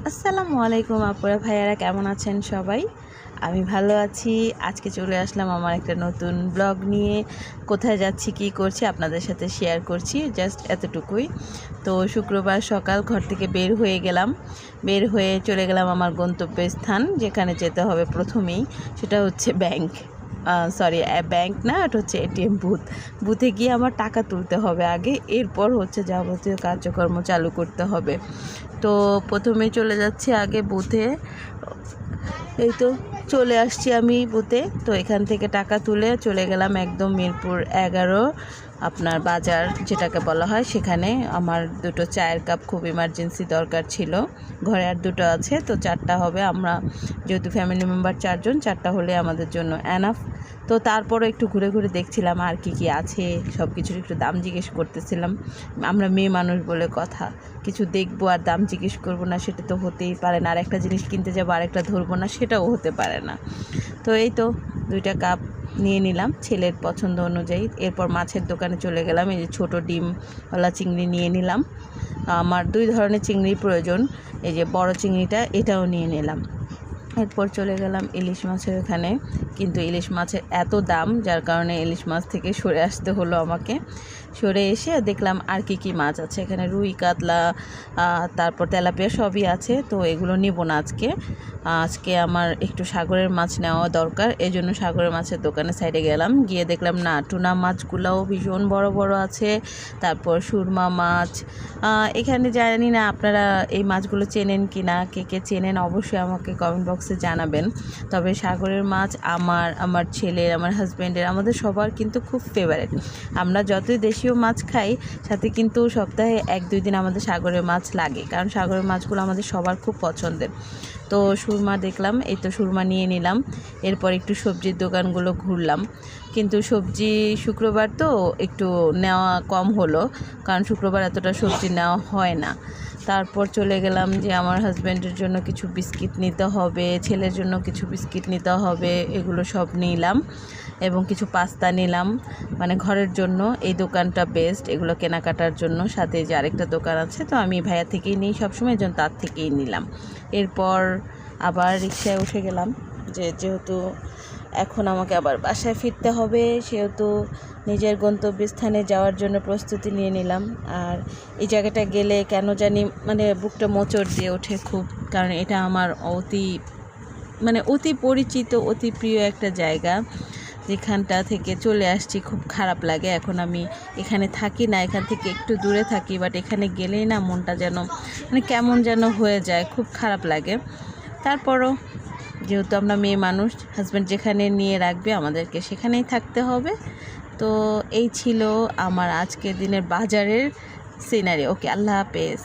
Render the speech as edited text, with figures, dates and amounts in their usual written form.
আসসালামু আলাইকুম আপুরা ভাইয়ারা, কেমন আছেন সবাই? আমি ভালো আছি। আজকে চলে আসলাম আমার একটা নতুন ব্লগ নিয়ে। কোথায় যাচ্ছি, কি করছি আপনাদের সাথে শেয়ার করছি, জাস্ট এতটুকুই। তো শুক্রবার সকাল ঘর থেকে বের হয়ে গেলাম। বের হয়ে চলে গেলাম আমার গন্তব্যস্থান, যেখানে যেতে হবে প্রথমেই। সেটা হচ্ছে ব্যাংক, সরি ব্যাংক না, এটা হচ্ছে এটিএম বুথে গিয়ে আমার টাকা তুলতে হবে আগে, এরপর হচ্ছে যাবতীয় কার্যকর্ম চালু করতে হবে। তো প্রথমে চলে যাচ্ছি আগে বুথে। এই তো চলে আসছি আমি বুথে। তো এখান থেকে টাকা তুলে চলে গেলাম একদম মিরপুর 11 আপনার বাজার যেটাকে বলা হয়, সেখানে আমার দুটো চায়ের কাপ খুব ইমার্জেন্সি দরকার ছিল। ঘরে আর দুটো আছে, তো 4টা হবে। আমরা যেহেতু ফ্যামিলি মেম্বার 4 জন, 4টা হলে আমাদের জন্য এনাফ। তো তারপরও একটু ঘুরে ঘুরে দেখছিলাম আর কি কি আছে, সব কিছুর একটু দাম জিজ্ঞেস করতেছিলাম। আমরা মেয়ে মানুষ বলে কথা, কিছু দেখবো আর দাম জিজ্ঞেস করবো না, সেটা তো হতেই পারে না। আর একটা জিনিস কিনতে যাবো আর একটা ধরবো না, সেটাও হতে পারে না। তো এই তো 2টা কাপ নিয়ে নিলাম ছেলের পছন্দ অনুযায়ী। এরপর মাছের দোকানে চলে গেলাম। এই যে ছোটো ডিমওয়ালা চিংড়ি নিয়ে নিলাম। আমার 2 ধরনের চিংড়ির প্রয়োজন। এই যে বড় চিংড়িটা, এটাও নিয়ে নিলাম। এরপর চলে গেলাম ইলিশ মাছের এখানে, কিন্তু ইলিশ মাছের এত দাম, যার কারণে ইলিশ মাছ থেকে সরে আসতে হলো আমাকে। সরে এসে দেখলাম আর কি মাছ আছে এখানে, রুই, কাতলা, তারপর তেলাপিয়া সবই আছে। তো এগুলো নেব না আজকে আমার একটু সাগরের মাছ নেওয়া দরকার। এই জন্য সাগরের মাছের দোকানে সাইডে গেলাম, গিয়ে দেখলাম না, টুনা মাছগুলোও ভীষণ বড় বড় আছে। তারপর সুরমা মাছ, এখানে জানি না আপনারা এই মাছগুলো চেনেন কি না, কে চেনেন অবশ্যই আমাকে কমেন্ট বক্সে জানাবেন। তবে সাগরের মাছ আমার ছেলের, আমার হাজব্যান্ডের, আমাদের সবার কিন্তু খুব ফেভারিট। আমরা যতই দেশীয় মাছ খাই, সাথে কিন্তু সপ্তাহে 1-2 দিন আমাদের সাগরের মাছ লাগে, কারণ সাগরের মাছগুলো আমাদের সবার খুব পছন্দের। তো সুরমা দেখলাম, এই তো সুরমা নিয়ে নিলাম। এরপর একটু সবজির দোকানগুলো ঘুরলাম, কিন্তু সবজি শুক্রবার তো একটু নেওয়া কম হলো, কারণ শুক্রবার এতটা সবজি নেওয়া হয় না। তারপর চলে গেলাম যে আমার হাজব্যান্ডের জন্য কিছু বিস্কিট নিতে হবে, ছেলের জন্য কিছু বিস্কিট নিতে হবে, এগুলো সব নিলাম। এবং কিছু পাস্তা নিলাম, মানে ঘরের জন্য এই দোকানটা বেস্ট এগুলো কেনাকাটার জন্য। সাথে যে আরেকটা দোকান আছে, তো আমি ভাইয়া থেকেই নিই সবসময়, যেন তার থেকেই নিলাম। এরপর আবার রিকশায় উঠে গেলাম, যেহেতু এখন আমাকে আবার বাসায় ফিরতে হবে, সেহেতু নিজের গন্তব্যস্থানে যাওয়ার জন্য প্রস্তুতি নিয়ে নিলাম। আর এই জায়গাটা গেলে কেন জানি মানে বুকটা মোচড় দিয়ে ওঠে খুব, কারণ এটা আমার অতি পরিচিত, অতি প্রিয় একটা জায়গা। যেখানটা থেকে চলে আসছি খুব খারাপ লাগে। এখন আমি এখানে থাকি না, এখান থেকে একটু দূরে থাকি, বাট এখানে গেলেই না মনটা যেন কেমন যেন হয়ে যায়, খুব খারাপ লাগে। তারপরও যেহেতু আমরা মেয়ে মানুষ, হাজব্যান্ড যেখানে নিয়ে রাখবে আমাদেরকে সেখানেই থাকতে হবে। তো এই ছিল আমার আজকের দিনের বাজারের সিনারি। ওকে, আল্লাহ হাফেজ।